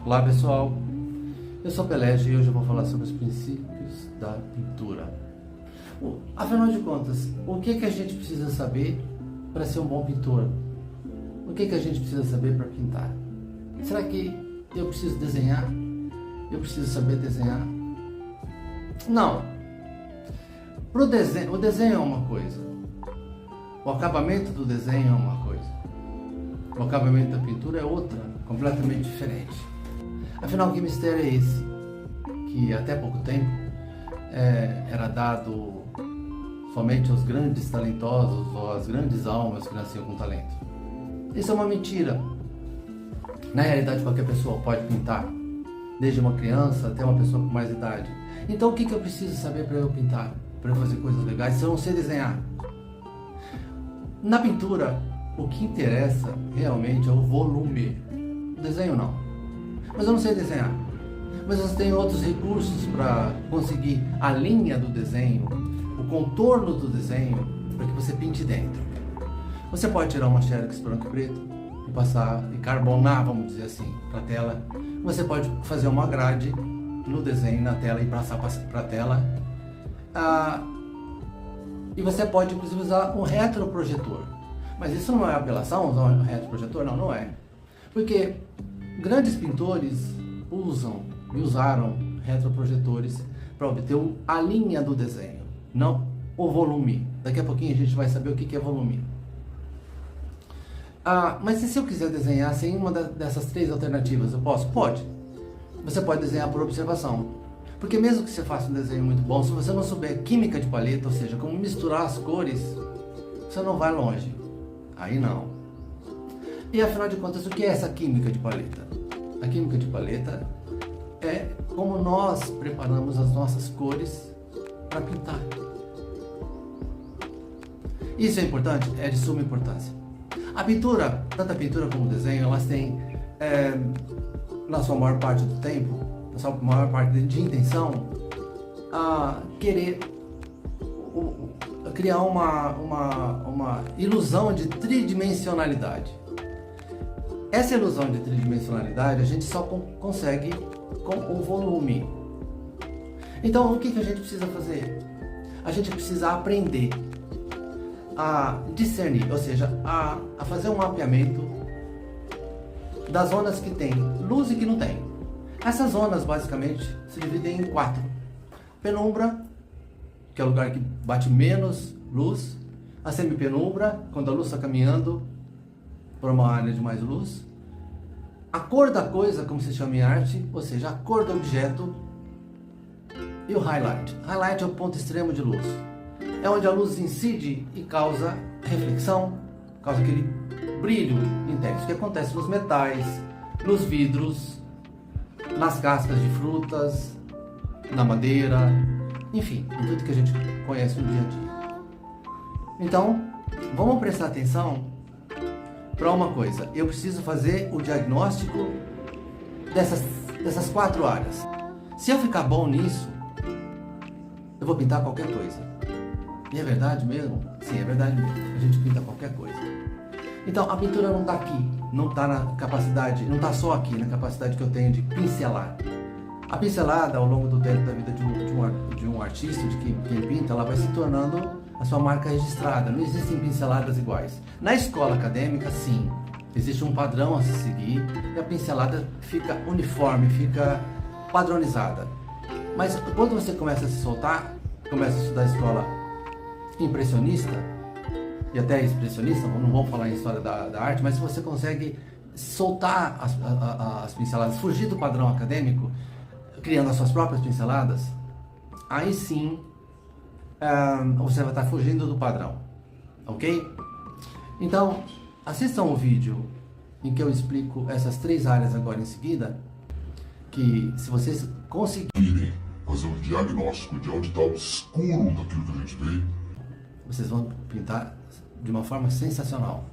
Olá pessoal, eu sou Pelege e hoje eu vou falar sobre os princípios da pintura. Afinal de contas, o que a gente precisa saber para ser um bom pintor? O que a gente precisa saber para pintar? Será que eu preciso desenhar? Eu preciso saber desenhar? Não. O desenho é uma coisa, o acabamento do desenho é uma coisa, o acabamento da pintura é outra, completamente diferente. Afinal, que mistério é esse? Que até pouco tempo era dado somente aos grandes talentosos ou às grandes almas que nasciam com talento. Isso é uma mentira. Na realidade, qualquer pessoa pode pintar, desde uma criança até uma pessoa com mais idade. Então, o que eu preciso saber para eu pintar? Para eu fazer coisas legais, se eu não sei desenhar? Na pintura, o que interessa realmente é o volume. O desenho não. Mas eu não sei desenhar. Mas você tem outros recursos para conseguir a linha do desenho, o contorno do desenho, para que você pinte dentro. Você pode tirar uma xerox branco e preto e passar e carbonar, vamos dizer assim, para a tela. Você pode fazer uma grade no desenho na tela e passar para a tela. E você pode inclusive usar um retroprojetor. Mas isso não é apelação, usar um retroprojetor? Não, não é. Porque grandes pintores usam e usaram retroprojetores para obter a linha do desenho, não o volume. Daqui a pouquinho a gente vai saber o que é volume. Mas e se eu quiser desenhar sem uma dessas três alternativas, eu posso? Pode. Você pode desenhar por observação. Porque mesmo que você faça um desenho muito bom, se você não souber química de paleta, ou seja, como misturar as cores, você não vai longe. Aí não. E afinal de contas, o que é essa química de paleta? A química de paleta é como nós preparamos as nossas cores para pintar. Isso é importante? É de suma importância. A pintura, tanto a pintura como o desenho, elas têm, na sua maior parte do tempo, na sua maior parte de intenção, querer criar uma ilusão de tridimensionalidade. Essa ilusão de tridimensionalidade a gente só consegue com o volume. Então, o que a gente precisa fazer? A gente precisa aprender a discernir, ou seja, a fazer um mapeamento das zonas que tem luz e que não tem. Essas zonas basicamente se dividem em 4. Penumbra, que é o lugar que bate menos luz. A semipenumbra, quando a luz está caminhando por uma área de mais luz. A cor da coisa, como se chama em arte, ou seja, a cor do objeto. E o highlight. Highlight é o ponto extremo de luz. É onde a luz incide e causa reflexão, causa aquele brilho intenso que acontece nos metais, nos vidros, nas cascas de frutas, na madeira, enfim, em tudo que a gente conhece no dia a dia. Então, vamos prestar atenção para uma coisa. Eu preciso fazer o diagnóstico dessas 4 áreas. Se eu ficar bom nisso, eu vou pintar qualquer coisa. E é verdade mesmo? Sim, é verdade mesmo. A gente pinta qualquer coisa. Então, a pintura não está aqui, não está na capacidade, não está só aqui na capacidade que eu tenho de pincelar. A pincelada, ao longo do tempo da vida de um artista, de quem pinta, ela vai se tornando a sua marca registrada. Não existem pinceladas iguais. Na escola acadêmica, sim, existe um padrão a se seguir e a pincelada fica uniforme, fica padronizada. Mas quando você começa a se soltar, começa a estudar a escola impressionista, e até expressionista, não vamos falar em história da arte, mas se você consegue soltar as pinceladas, fugir do padrão acadêmico, criando as suas próprias pinceladas, aí sim você vai estar fugindo do padrão, ok? Então, assistam o vídeo em que eu explico essas 3 áreas agora em seguida, que se vocês conseguirem fazer um diagnóstico de onde está o escuro daquilo que a gente vê, vocês vão pintar de uma forma sensacional.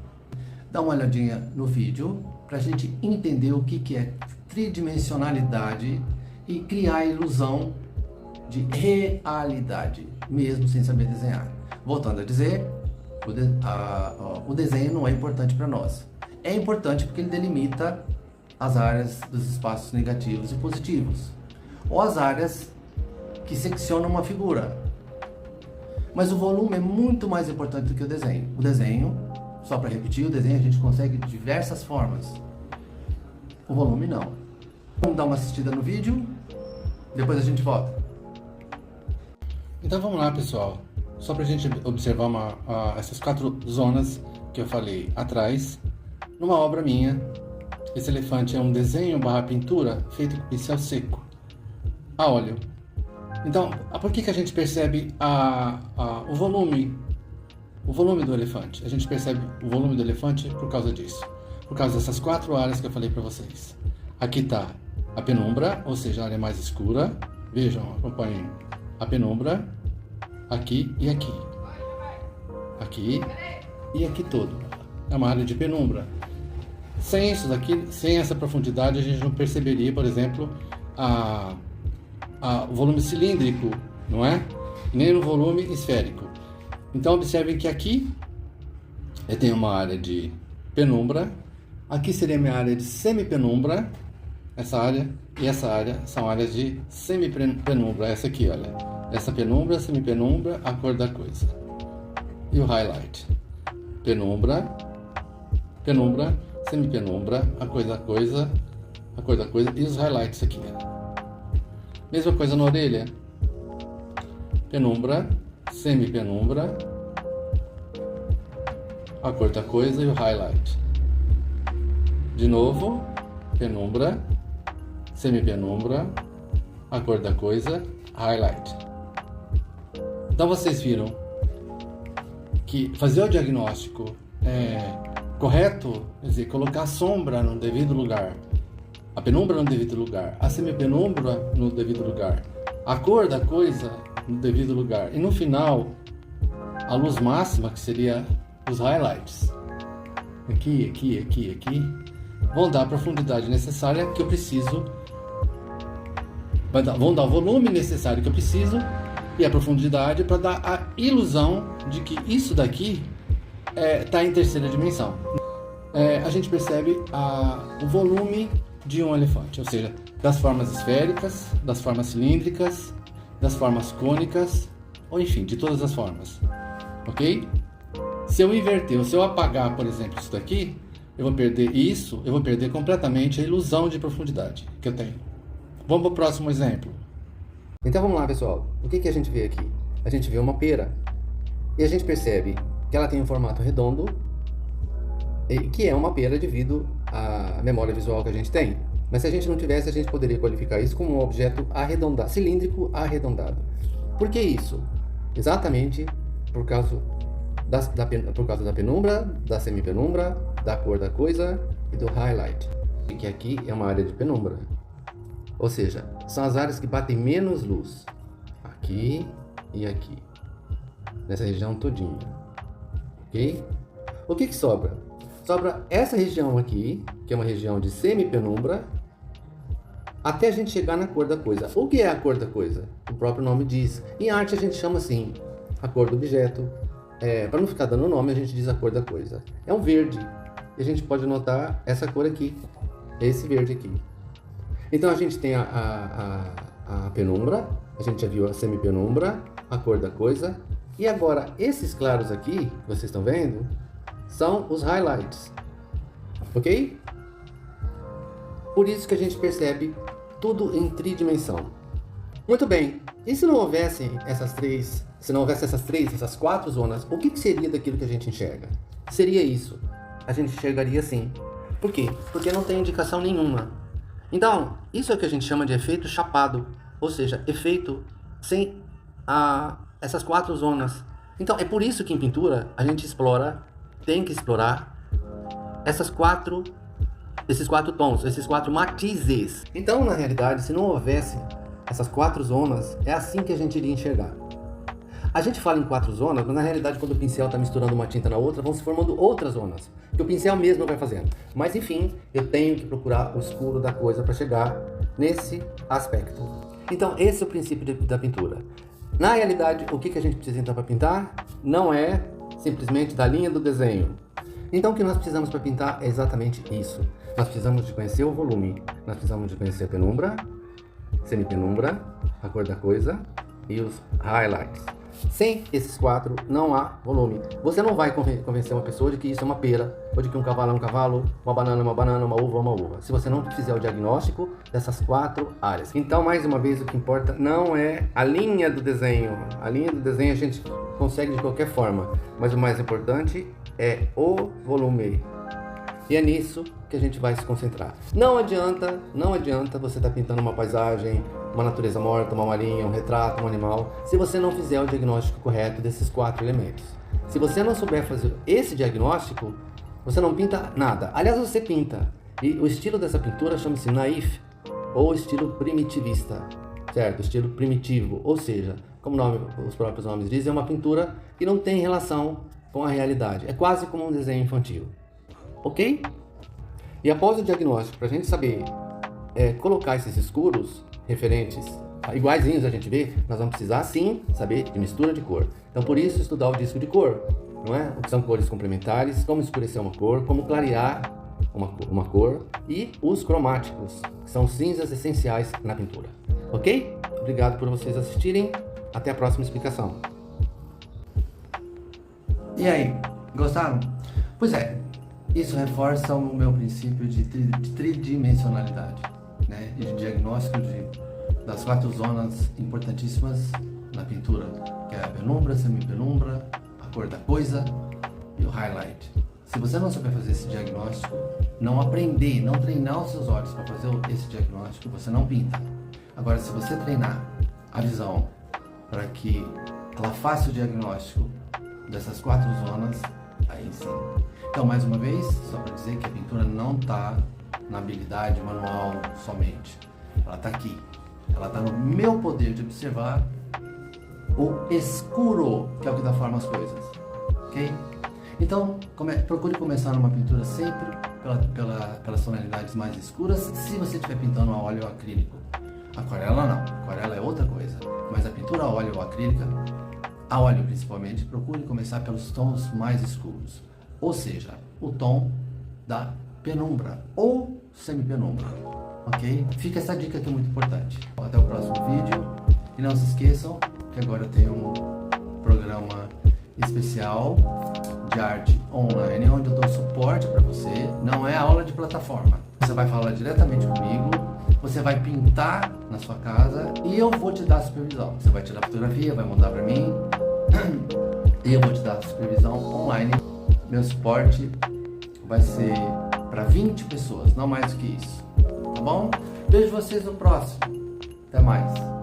Dá uma olhadinha no vídeo para a gente entender o que é tridimensionalidade e criar a ilusão de realidade, mesmo sem saber desenhar. Voltando a dizer, o desenho não é importante para nós. É importante porque ele delimita as áreas dos espaços negativos e positivos, ou as áreas que seccionam uma figura. Mas o volume é muito mais importante do que o desenho. O desenho, só para repetir, o desenho a gente consegue de diversas formas. O volume não. Vamos dar uma assistida no vídeo, depois a gente volta. Então vamos lá, pessoal. Só para a gente observar essas 4 zonas que eu falei atrás, numa obra minha. Esse elefante é um desenho / pintura feito com pincel seco, a óleo. Então, por que a gente percebe o volume do elefante? A gente percebe o volume do elefante por causa disso. Por causa dessas 4 áreas que eu falei para vocês. Aqui está a penumbra, ou seja, a área mais escura. Vejam, acompanhem a penumbra. Aqui e aqui. Aqui e aqui todo. É uma área de penumbra. Sem isso daqui, sem essa profundidade, a gente não perceberia, por exemplo, o volume cilíndrico, não é? Nem no volume esférico. Então observem que aqui eu tenho uma área de penumbra, aqui seria minha área de semi-penumbra, essa área e essa área são áreas de semi-penumbra, essa aqui, olha, essa penumbra, semi-penumbra, a cor da coisa e o highlight, penumbra, semi-penumbra, a cor da coisa e os highlights aqui. Mesma coisa na orelha, penumbra, semi-penumbra, a cor da coisa e o highlight. De novo, penumbra, semi-penumbra, a cor da coisa, highlight. Então vocês viram que fazer o diagnóstico correto, quer dizer, colocar a sombra no devido lugar, a penumbra no devido lugar, a semi-penumbra no devido lugar, a cor da coisa no devido lugar, e no final a luz máxima, que seria os highlights, aqui, vão dar a profundidade necessária que eu preciso, vão dar o volume necessário que eu preciso e a profundidade para dar a ilusão de que isso daqui está em terceira dimensão. A gente percebe o volume de um elefante, ou seja, das formas esféricas, das formas cilíndricas, das formas cônicas, ou enfim, de todas as formas, ok? Se eu inverter, ou se eu apagar, por exemplo, isso daqui, eu vou perder completamente a ilusão de profundidade que eu tenho. Vamos para o próximo exemplo. Então vamos lá, pessoal, o que a gente vê aqui? A gente vê uma pera, e a gente percebe que ela tem um formato redondo, que é uma pera devido à memória visual que a gente tem. Mas se a gente não tivesse, a gente poderia qualificar isso como um objeto arredondado, cilíndrico arredondado. Por que isso? Exatamente por causa da penumbra, da semipenumbra, da cor da coisa e do highlight. E que aqui é uma área de penumbra. Ou seja, são as áreas que batem menos luz. Aqui e aqui. Nessa região todinha. Ok? O que sobra? Sobra essa região aqui, que é uma região de semi-penumbra, até a gente chegar na cor da coisa. O que é a cor da coisa? O próprio nome diz. Em arte a gente chama assim, a cor do objeto. Para não ficar dando nome, a gente diz a cor da coisa. É um verde. E a gente pode notar essa cor aqui, esse verde aqui. Então a gente tem a penumbra, a gente já viu a semi-penumbra, a cor da coisa. E agora, esses claros aqui, que vocês estão vendo, são os highlights, ok? Por isso que a gente percebe tudo em tridimensão. Muito bem, e se não houvesse essas 4 zonas, o que seria daquilo que a gente enxerga? Seria isso, a gente enxergaria assim. Por quê? Porque não tem indicação nenhuma. Então, isso é o que a gente chama de efeito chapado, ou seja, efeito sem essas 4 zonas. Então, é por isso que em pintura a gente tem que explorar esses 4 tons, esses 4 matizes. Então, na realidade, se não houvesse essas 4 zonas, é assim que a gente iria enxergar. A gente fala em 4 zonas, mas na realidade, quando o pincel está misturando uma tinta na outra, vão se formando outras zonas, que o pincel mesmo vai fazendo. Mas enfim, eu tenho que procurar o escuro da coisa para chegar nesse aspecto. Então, esse é o princípio da pintura. Na realidade, o que a gente precisa então para pintar não é simplesmente da linha do desenho. Então o que nós precisamos para pintar é exatamente isso. Nós precisamos de conhecer o volume, nós precisamos de conhecer a penumbra, semipenumbra, a cor da coisa e os highlights. Sem esses 4 não há volume. Você não vai convencer uma pessoa de que isso é uma pera, ou de que um cavalo é um cavalo, uma banana é uma banana, uma uva é uma uva, se você não fizer o diagnóstico dessas 4 áreas. Então, mais uma vez, o que importa não é a linha do desenho. A linha do desenho a gente consegue de qualquer forma, mas o mais importante é o volume. E é nisso que a gente vai se concentrar. Não adianta você estar pintando uma paisagem, uma natureza morta, uma marinha, um retrato, um animal, se você não fizer o diagnóstico correto desses 4 elementos. Se você não souber fazer esse diagnóstico, você não pinta nada. Aliás, você pinta. E o estilo dessa pintura chama-se naif, ou estilo primitivista, certo? Estilo primitivo, ou seja, como os próprios nomes dizem, é uma pintura que não tem relação com a realidade. É quase como um desenho infantil. Ok? E após o diagnóstico, para a gente saber colocar esses escuros referentes, iguaizinhos a gente vê, nós vamos precisar sim saber de mistura de cor. Então por isso estudar o disco de cor, não é? O que são cores complementares, como escurecer uma cor, como clarear uma cor e os cromáticos, que são cinzas essenciais na pintura. Ok? Obrigado por vocês assistirem. Até a próxima explicação. E aí, gostaram? Pois é, isso reforça o meu princípio de tridimensionalidade, né? E de diagnóstico das 4 zonas importantíssimas na pintura, que é a penumbra, semipenumbra, a cor da coisa e o highlight. Se você não souber fazer esse diagnóstico, não aprender, não treinar os seus olhos para fazer esse diagnóstico, você não pinta. Agora, se você treinar a visão para que ela faça o diagnóstico dessas 4 zonas, aí sim. Então, mais uma vez, só para dizer que a pintura não está na habilidade manual somente. Ela está aqui. Ela está no meu poder de observar o escuro, que é o que dá forma às coisas. Ok? Então, procure começar numa pintura sempre pelas tonalidades mais escuras, se você estiver pintando a óleo ou acrílico. Aquarela não. Aquarela é outra coisa. Mas a pintura a óleo ou acrílica, a óleo principalmente, procure começar pelos tons mais escuros. Ou seja, o tom da penumbra ou semipenumbra. Ok? Fica essa dica aqui muito importante. Até o próximo vídeo. E não se esqueçam que agora eu tenho um programa especial de arte online, onde eu dou suporte para você. Não é aula de plataforma. Você vai falar diretamente comigo, você vai pintar na sua casa e eu vou te dar a supervisão. Você vai tirar fotografia, vai mandar para mim e eu vou te dar a supervisão online. Meu suporte vai ser para 20 pessoas, não mais do que isso. Tá bom? Vejo vocês no próximo. Até mais.